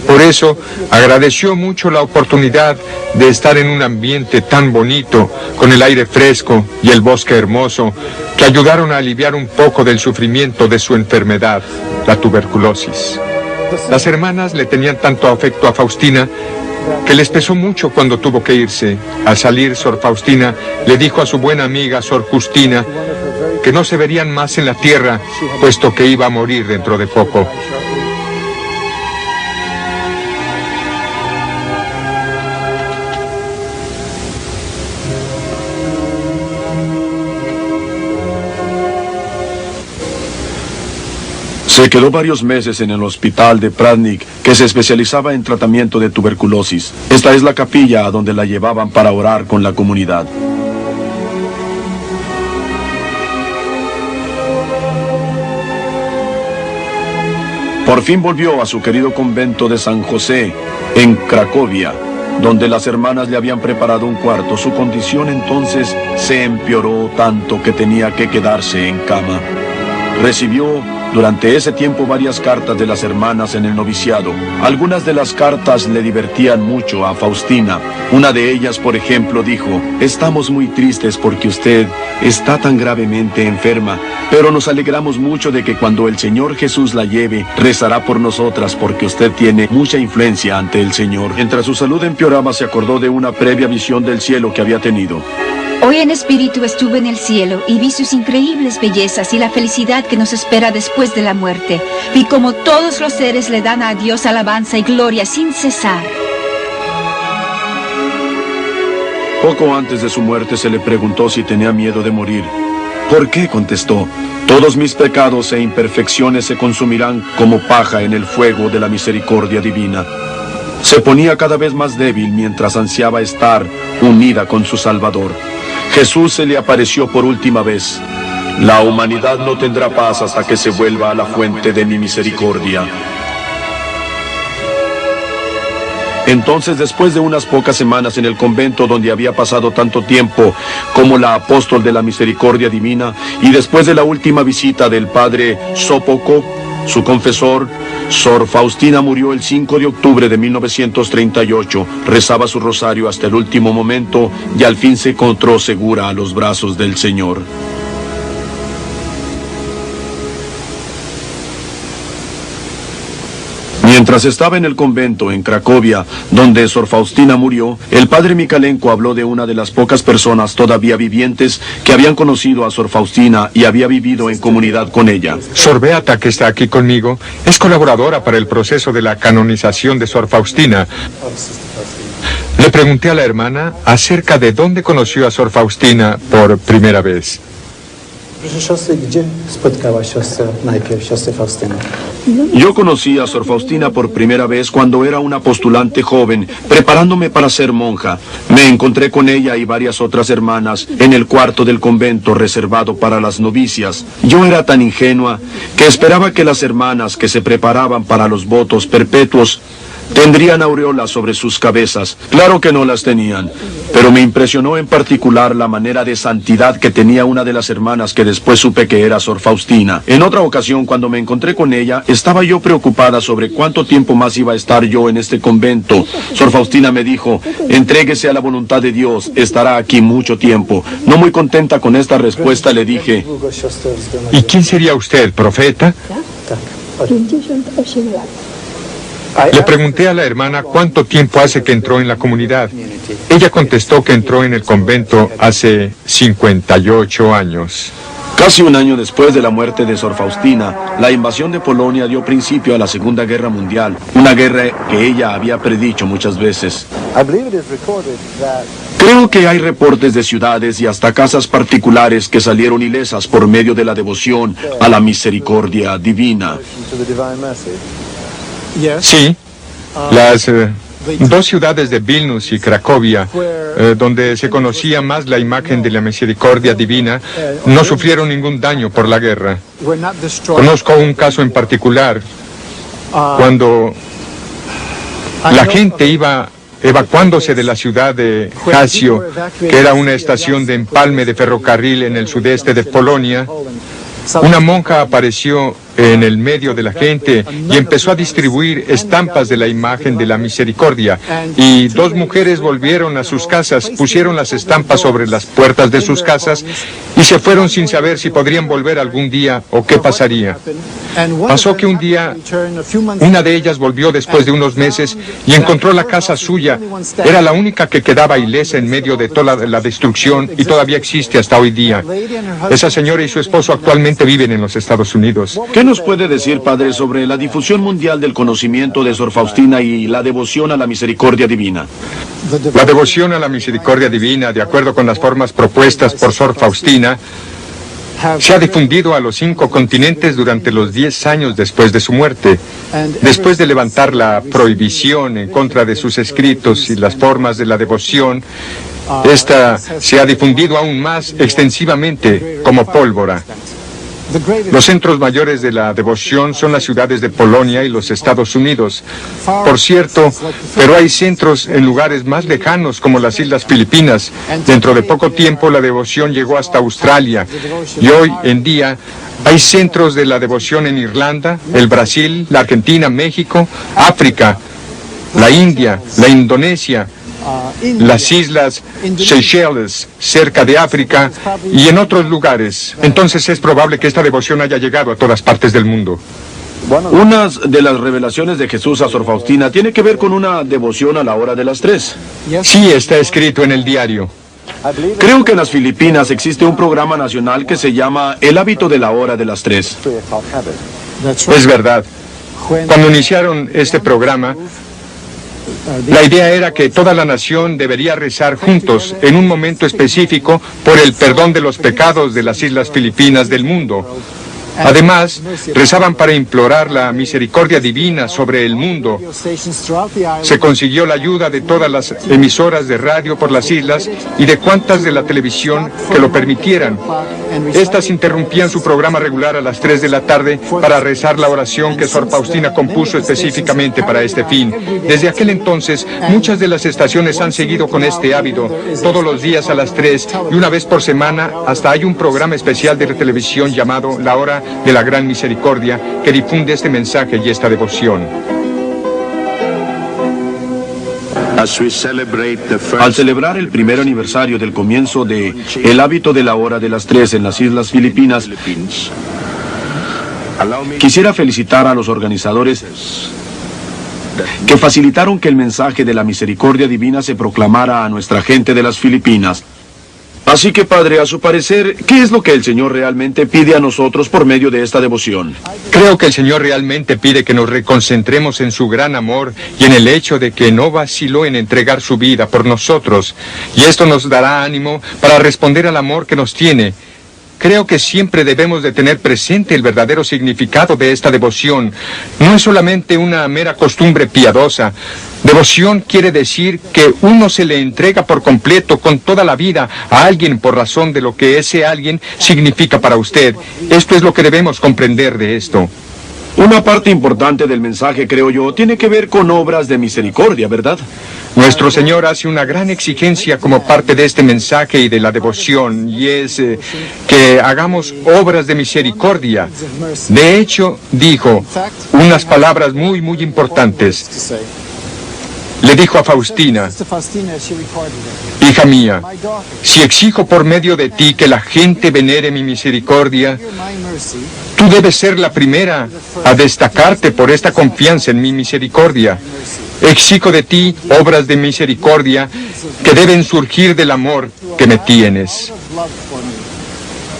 Por eso agradeció mucho la oportunidad de estar en un ambiente tan bonito, con el aire fresco y el bosque hermoso, que ayudaron a aliviar un poco del sufrimiento de su enfermedad, la tuberculosis. Las hermanas le tenían tanto afecto a Faustina que les pesó mucho cuando tuvo que irse. Al salir, Sor Faustina le dijo a su buena amiga Sor Justina que no se verían más en la tierra, puesto que iba a morir dentro de poco. Se quedó varios meses en el hospital de Pradnik, que se especializaba en tratamiento de tuberculosis. Esta es la capilla a donde la llevaban para orar con la comunidad. Por fin volvió a su querido convento de San José, en Cracovia. donde las hermanas le habían preparado un cuarto. Su condición entonces se empeoró tanto que tenía que quedarse en cama. Recibió durante ese tiempo varias cartas de las hermanas en el noviciado. Algunas de las cartas le divertían mucho a Faustina. Una de ellas, por ejemplo, dijo: estamos muy tristes porque usted está tan gravemente enferma, pero nos alegramos mucho de que cuando el Señor Jesús la lleve, rezará por nosotras porque usted tiene mucha influencia ante el Señor. Mientras su salud empeoraba, se acordó de una previa visión del cielo que había tenido. Hoy en espíritu estuve en el cielo y vi sus increíbles bellezas y la felicidad que nos espera después de la muerte. Vi como todos los seres le dan a Dios alabanza y gloria sin cesar. Poco antes de su muerte se le preguntó si tenía miedo de morir. ¿Por qué?, contestó. Todos mis pecados e imperfecciones se consumirán como paja en el fuego de la misericordia divina. Se ponía cada vez más débil mientras ansiaba estar unida con su Salvador. Jesús se le apareció por última vez. La humanidad no tendrá paz hasta que se vuelva a la fuente de mi misericordia. Entonces, después de unas pocas semanas en el convento donde había pasado tanto tiempo como la apóstol de la misericordia divina, y después de la última visita del padre Sópoco, su confesor, Sor Faustina murió el 5 de octubre de 1938. Rezaba su rosario hasta el último momento y al fin se encontró segura a los brazos del Señor. Mientras estaba en el convento en Cracovia, donde Sor Faustina murió, el padre Mikalenko habló de una de las pocas personas todavía vivientes que habían conocido a Sor Faustina y había vivido en comunidad con ella. Sor Beata, que está aquí conmigo, es colaboradora para el proceso de la canonización de Sor Faustina. Le pregunté a la hermana acerca de dónde conoció a Sor Faustina por primera vez. Yo conocí a Sor Faustina por primera vez cuando era una postulante joven, preparándome para ser monja. Me encontré con ella y varias otras hermanas en el cuarto del convento reservado para las novicias. Yo era tan ingenua que esperaba que las hermanas que se preparaban para los votos perpetuos tendrían aureolas sobre sus cabezas. Claro que no las tenían, pero me impresionó en particular la manera de santidad que tenía una de las hermanas que después supe que era Sor Faustina. En otra ocasión, cuando me encontré con ella, estaba yo preocupada sobre cuánto tiempo más iba a estar yo en este convento. Sor Faustina me dijo: entréguese a la voluntad de Dios, estará aquí mucho tiempo. No muy contenta con esta respuesta, le dije: ¿y quién sería usted, profeta? Le pregunté a la hermana cuánto tiempo hace que entró en la comunidad. Ella contestó que entró en el convento hace 58 años. Casi un año después de la muerte de Sor Faustina, la invasión de Polonia dio principio a la Segunda Guerra Mundial, una guerra que ella había predicho muchas veces. Creo que hay reportes de ciudades y hasta casas particulares que salieron ilesas por medio de la devoción a la misericordia divina. Sí, las dos ciudades de Vilnius y Cracovia, donde se conocía más la imagen de la misericordia divina, no sufrieron ningún daño por la guerra. Conozco un caso en particular, cuando la gente iba evacuándose de la ciudad de Jasio, que era una estación de empalme de ferrocarril en el sudeste de Polonia. Una monja apareció en el medio de la gente y empezó a distribuir estampas de la imagen de la misericordia. Y dos mujeres volvieron a sus casas, pusieron las estampas sobre las puertas de sus casas y se fueron sin saber si podrían volver algún día o qué pasaría. Pasó que un día una de ellas volvió después de unos meses y encontró la casa suya. Era la única que quedaba ilesa en medio de toda la destrucción y todavía existe hasta hoy día. Esa señora y su esposo actualmente viven en los Estados Unidos. ¿Qué nos puede decir, padre, sobre la difusión mundial del conocimiento de Sor Faustina y la devoción a la misericordia divina? La devoción a la misericordia divina, de acuerdo con las formas propuestas por Sor Faustina, se ha difundido a los 5 continentes durante los 10 años después de su muerte. Después de levantar la prohibición en contra de sus escritos y las formas de la devoción, esta se ha difundido aún más extensivamente como pólvora. Los centros mayores de la devoción son las ciudades de Polonia y los Estados Unidos. Por cierto, pero hay centros en lugares más lejanos como las Islas Filipinas. Dentro de poco tiempo la devoción llegó hasta Australia y hoy en día hay centros de la devoción en Irlanda, el Brasil, la Argentina, México, África, la India, la Indonesia, las islas Seychelles, cerca de África y en otros lugares. Entonces es probable que esta devoción haya llegado a todas partes del mundo. Una de las revelaciones de Jesús a Sor Faustina tiene que ver con una devoción a la hora de las 3. Sí, está escrito en el diario. Creo que en las Filipinas existe un programa nacional que se llama El hábito de la hora de las 3. Es verdad. Cuando iniciaron este programa, la idea era que toda la nación debería rezar juntos en un momento específico por el perdón de los pecados de las Islas Filipinas del mundo. Además, rezaban para implorar la misericordia divina sobre el mundo. Se consiguió la ayuda de todas las emisoras de radio por las islas y de cuantas de la televisión que lo permitieran. Estas interrumpían su programa regular a las 3 de la tarde para rezar la oración que Sor Faustina compuso específicamente para este fin. Desde aquel entonces, muchas de las estaciones han seguido con este hábito. Todos los días a las 3 y una vez por semana, hasta hay un programa especial de televisión llamado La Hora de la Gran Misericordia, que difunde este mensaje y esta devoción. Al celebrar el primer aniversario del comienzo de El hábito de la hora de las 3 en las Islas Filipinas, quisiera felicitar a los organizadores que facilitaron que el mensaje de la misericordia divina se proclamara a nuestra gente de las Filipinas. Así que, Padre, a su parecer, ¿qué es lo que el Señor realmente pide a nosotros por medio de esta devoción? Creo que el Señor realmente pide que nos reconcentremos en su gran amor y en el hecho de que no vaciló en entregar su vida por nosotros. Y esto nos dará ánimo para responder al amor que nos tiene. Creo que siempre debemos de tener presente el verdadero significado de esta devoción. No es solamente una mera costumbre piadosa. Devoción quiere decir que uno se le entrega por completo, con toda la vida, a alguien por razón de lo que ese alguien significa para usted. Esto es lo que debemos comprender de esto. Una parte importante del mensaje, creo yo, tiene que ver con obras de misericordia, ¿verdad? Nuestro Señor hace una gran exigencia como parte de este mensaje y de la devoción, y es que hagamos obras de misericordia. De hecho, dijo unas palabras muy, muy importantes. Le dijo a Faustina: hija mía, si exijo por medio de ti que la gente venere mi misericordia, tú debes ser la primera a destacarte por esta confianza en mi misericordia. Exijo de ti obras de misericordia que deben surgir del amor que me tienes.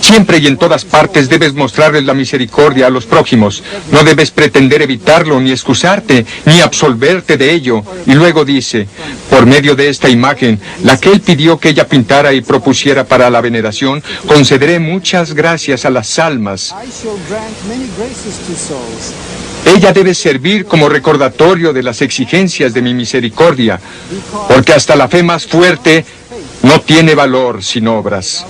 Siempre y en todas partes debes mostrarles la misericordia a los prójimos. No debes pretender evitarlo, ni excusarte, ni absolverte de ello. Y luego dice, por medio de esta imagen, la que él pidió que ella pintara y propusiera para la veneración, concederé muchas gracias a las almas. Ella debe servir como recordatorio de las exigencias de mi misericordia, porque hasta la fe más fuerte no tiene valor sin obras.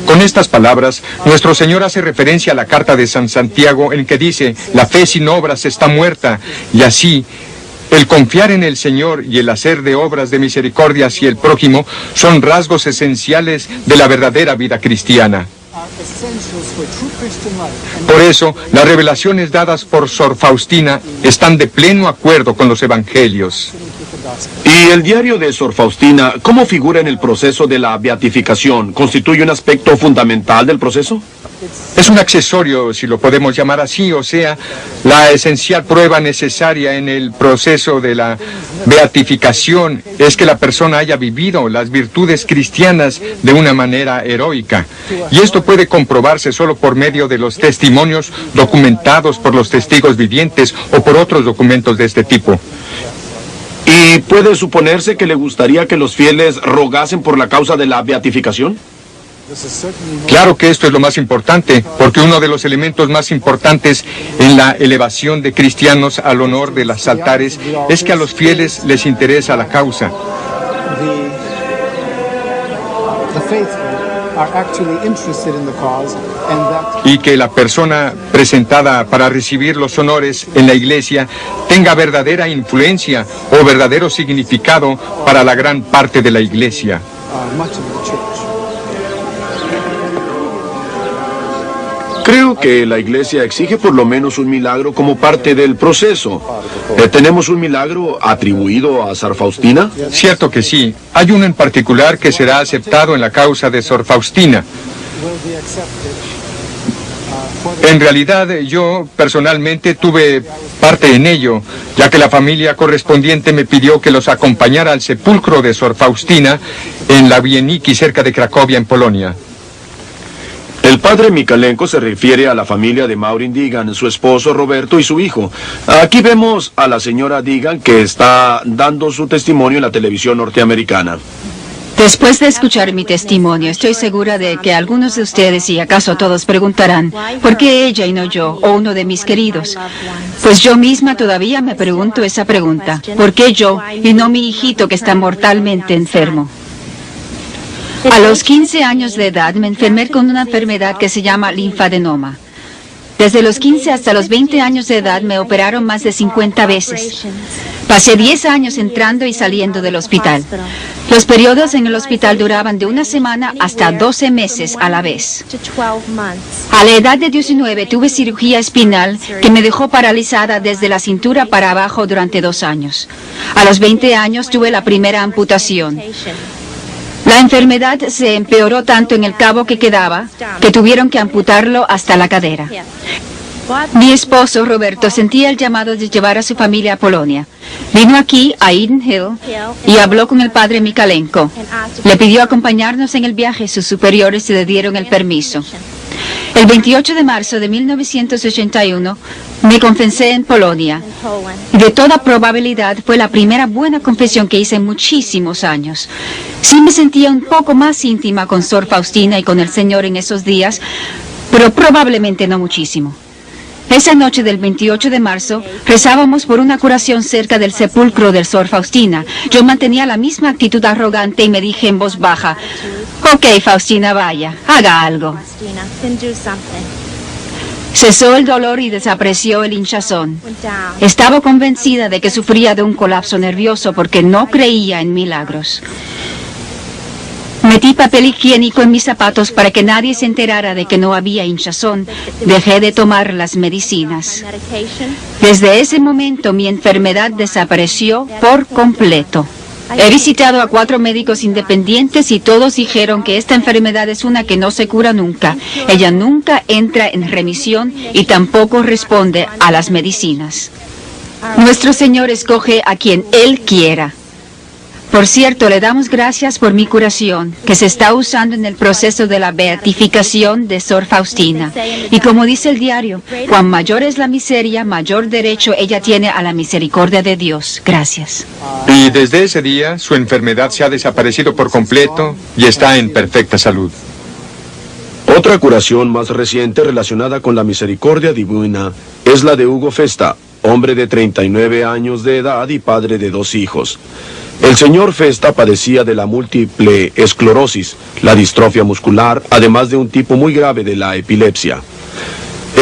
Con estas palabras, nuestro Señor hace referencia a la carta de San Santiago en que dice, la fe sin obras está muerta, y así, el confiar en el Señor y el hacer de obras de misericordia hacia el prójimo son rasgos esenciales de la verdadera vida cristiana. Por eso, las revelaciones dadas por Sor Faustina están de pleno acuerdo con los evangelios. ¿Y el diario de Sor Faustina, cómo figura en el proceso de la beatificación? ¿Constituye un aspecto fundamental del proceso? Es un accesorio, si lo podemos llamar así, o sea, la esencial prueba necesaria en el proceso de la beatificación es que la persona haya vivido las virtudes cristianas de una manera heroica. Y esto puede comprobarse solo por medio de los testimonios documentados por los testigos vivientes o por otros documentos de este tipo. ¿Y puede suponerse que le gustaría que los fieles rogasen por la causa de la beatificación? Claro que esto es lo más importante, porque uno de los elementos más importantes en la elevación de cristianos al honor de los altares es que a los fieles les interesa la causa. y que la persona presentada para recibir los honores en la iglesia tenga verdadera influencia o verdadero significado para la gran parte de la iglesia. Creo que la iglesia exige por lo menos un milagro como parte del proceso. ¿Tenemos un milagro atribuido a Sor Faustina? Cierto que sí. Hay uno en particular que será aceptado en la causa de Sor Faustina. En realidad, yo personalmente tuve parte en ello, ya que la familia correspondiente me pidió que los acompañara al sepulcro de Sor Faustina en la Wieniki, cerca de Cracovia, en Polonia. El padre Mikalenko se refiere a la familia de Maureen Digan, su esposo Roberto y su hijo. Aquí vemos a la señora Digan que está dando su testimonio en la televisión norteamericana. Después de escuchar mi testimonio, estoy segura de que algunos de ustedes, y acaso todos, preguntarán, ¿por qué ella y no yo, o uno de mis queridos? Pues yo misma todavía me pregunto esa pregunta. ¿Por qué yo y no mi hijito que está mortalmente enfermo? A los 15 años de edad me enfermé con una enfermedad que se llama linfadenoma. Desde los 15 hasta los 20 años de edad me operaron más de 50 veces. Pasé 10 años entrando y saliendo del hospital. Los periodos en el hospital duraban de una semana hasta 12 meses a la vez. A la edad de 19 tuve cirugía espinal que me dejó paralizada desde la cintura para abajo durante 2 años. A los 20 años tuve la primera amputación. La enfermedad se empeoró tanto en el cabo que quedaba que tuvieron que amputarlo hasta la cadera. Mi esposo, Roberto, sentía el llamado de llevar a su familia a Polonia. Vino aquí, a Eden Hill, y habló con el padre Mikalenko. Le pidió acompañarnos en el viaje. Sus superiores le dieron el permiso. El 28 de marzo de 1981 me confesé en Polonia. De toda probabilidad fue la primera buena confesión que hice en muchísimos años. Sí me sentía un poco más íntima con Sor Faustina y con el Señor en esos días, pero probablemente no muchísimo. Esa noche del 28 de marzo rezábamos por una curación cerca del sepulcro de Sor Faustina. Yo mantenía la misma actitud arrogante y me dije en voz baja, «Ok, Faustina, vaya, haga algo». Cesó el dolor y desapareció el hinchazón. Estaba convencida de que sufría de un colapso nervioso porque no creía en milagros. Metí papel higiénico en mis zapatos para que nadie se enterara de que no había hinchazón. Dejé de tomar las medicinas. Desde ese momento mi enfermedad desapareció por completo. He visitado a 4 médicos independientes y todos dijeron que esta enfermedad es una que no se cura nunca. Ella nunca entra en remisión y tampoco responde a las medicinas. Nuestro Señor escoge a quien Él quiera. Por cierto, le damos gracias por mi curación, que se está usando en el proceso de la beatificación de Sor Faustina. Y como dice el diario, cuan mayor es la miseria, mayor derecho ella tiene a la misericordia de Dios. Gracias. Y desde ese día, su enfermedad se ha desaparecido por completo y está en perfecta salud. Otra curación más reciente relacionada con la misericordia divina es la de Hugo Festa, hombre de 39 años de edad y padre de 2 hijos. El señor Festa padecía de la múltiple esclerosis, la distrofia muscular, además de un tipo muy grave de la epilepsia.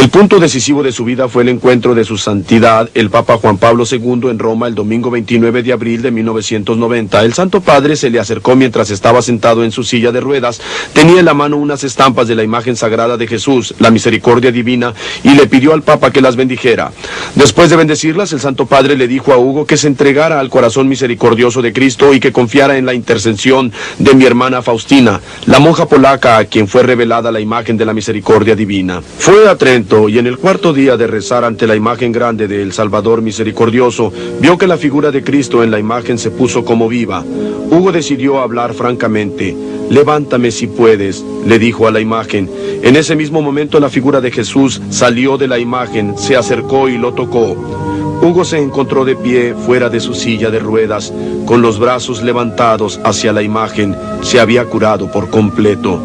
El punto decisivo de su vida fue el encuentro de su santidad, el Papa Juan Pablo II, en Roma el domingo 29 de abril de 1990. El Santo Padre se le acercó mientras estaba sentado en su silla de ruedas. Tenía en la mano unas estampas de la imagen sagrada de Jesús, la misericordia divina, y le pidió al Papa que las bendijera. Después de bendecirlas, el Santo Padre le dijo a Hugo que se entregara al corazón misericordioso de Cristo y que confiara en la intercesión de mi hermana Faustina, la monja polaca a quien fue revelada la imagen de la misericordia divina. Fue a Trento y en el 4º día de rezar ante la imagen grande del Salvador misericordioso, vio que la figura de Cristo en la imagen se puso como viva. Hugo decidió hablar francamente. «Levántame si puedes», le dijo a la imagen. En ese mismo momento la figura de Jesús salió de la imagen, se acercó y lo tocó. Hugo se encontró de pie fuera de su silla de ruedas, con los brazos levantados hacia la imagen. Se había curado por completo.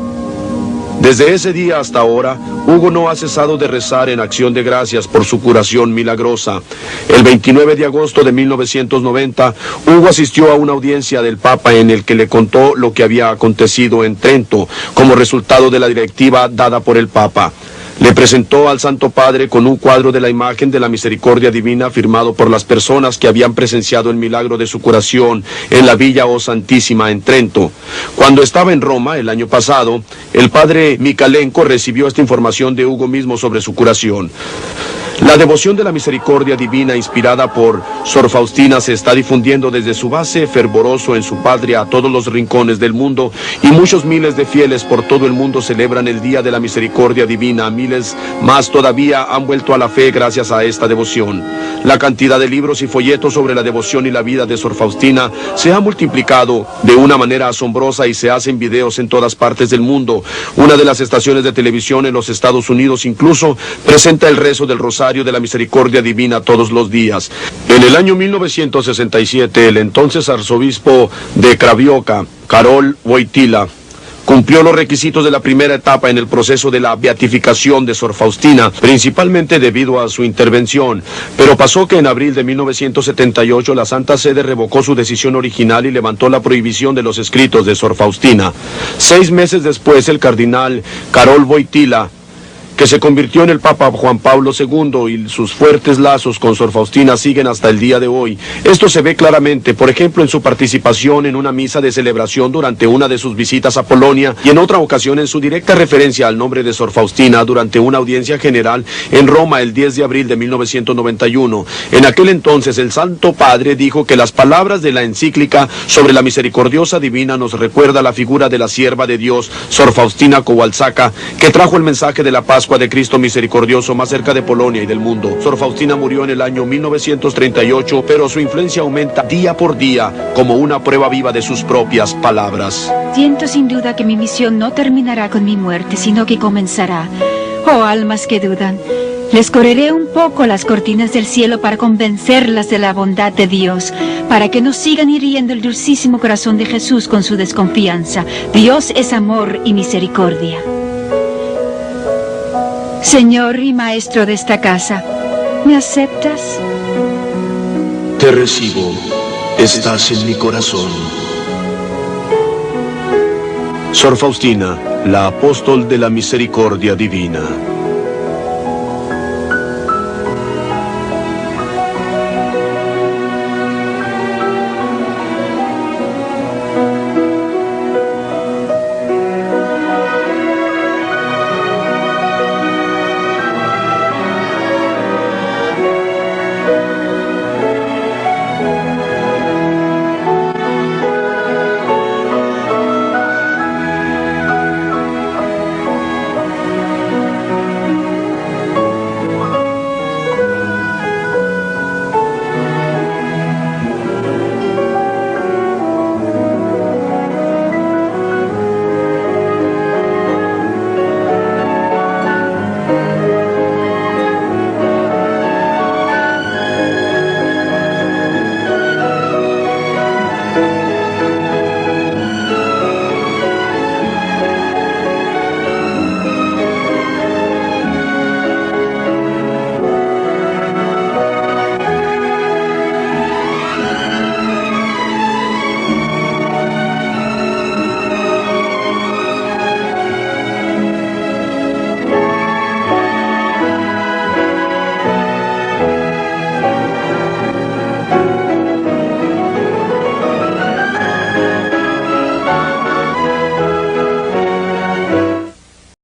Desde ese día hasta ahora, Hugo no ha cesado de rezar en acción de gracias por su curación milagrosa. El 29 de agosto de 1990, Hugo asistió a una audiencia del Papa en el que le contó lo que había acontecido en Trento como resultado de la directiva dada por el Papa. Le presentó al Santo Padre con un cuadro de la imagen de la misericordia divina firmado por las personas que habían presenciado el milagro de su curación en la Villa O Santísima en Trento. Cuando estaba en Roma el año pasado, el padre Micalenko recibió esta información de Hugo mismo sobre su curación. La devoción de la misericordia divina inspirada por Sor Faustina se está difundiendo desde su base fervoroso en su patria a todos los rincones del mundo, y muchos miles de fieles por todo el mundo celebran el Día de la Misericordia Divina. Miles más todavía han vuelto a la fe gracias a esta devoción. La cantidad de libros y folletos sobre la devoción y la vida de Sor Faustina se ha multiplicado de una manera asombrosa y se hacen videos en todas partes del mundo. Una de las estaciones de televisión en los Estados Unidos incluso presenta el rezo del Rosario de la Misericordia Divina todos los días. En el año 1967, el entonces arzobispo de Craiova, Karol Wojtyła, cumplió los requisitos de la primera etapa en el proceso de la beatificación de Sor Faustina, principalmente debido a su intervención. Pero pasó que en abril de 1978 la Santa Sede revocó su decisión original y levantó la prohibición de los escritos de Sor Faustina. 6 meses después, el cardenal Karol Wojtyła, que se convirtió en el Papa Juan Pablo II, y sus fuertes lazos con Sor Faustina siguen hasta el día de hoy. Esto se ve claramente, por ejemplo, en su participación en una misa de celebración durante una de sus visitas a Polonia, y en otra ocasión en su directa referencia al nombre de Sor Faustina durante una audiencia general en Roma el 10 de abril de 1991. En aquel entonces el Santo Padre dijo que las palabras de la encíclica sobre la misericordiosa divina nos recuerda la figura de la sierva de Dios, Sor Faustina Kowalska, que trajo el mensaje de la Pascua de Cristo misericordioso más cerca de Polonia y del mundo. Sor Faustina murió en el año 1938, pero su influencia aumenta día por día como una prueba viva de sus propias palabras. Siento sin duda que mi misión no terminará con mi muerte, sino que comenzará. Oh, almas que dudan, les correré un poco las cortinas del cielo para convencerlas de la bondad de Dios, para que no sigan hiriendo el dulcísimo corazón de Jesús con su desconfianza. Dios es amor y misericordia. Señor y Maestro de esta casa, ¿me aceptas? Te recibo, estás en mi corazón. Sor Faustina, la apóstol de la misericordia divina.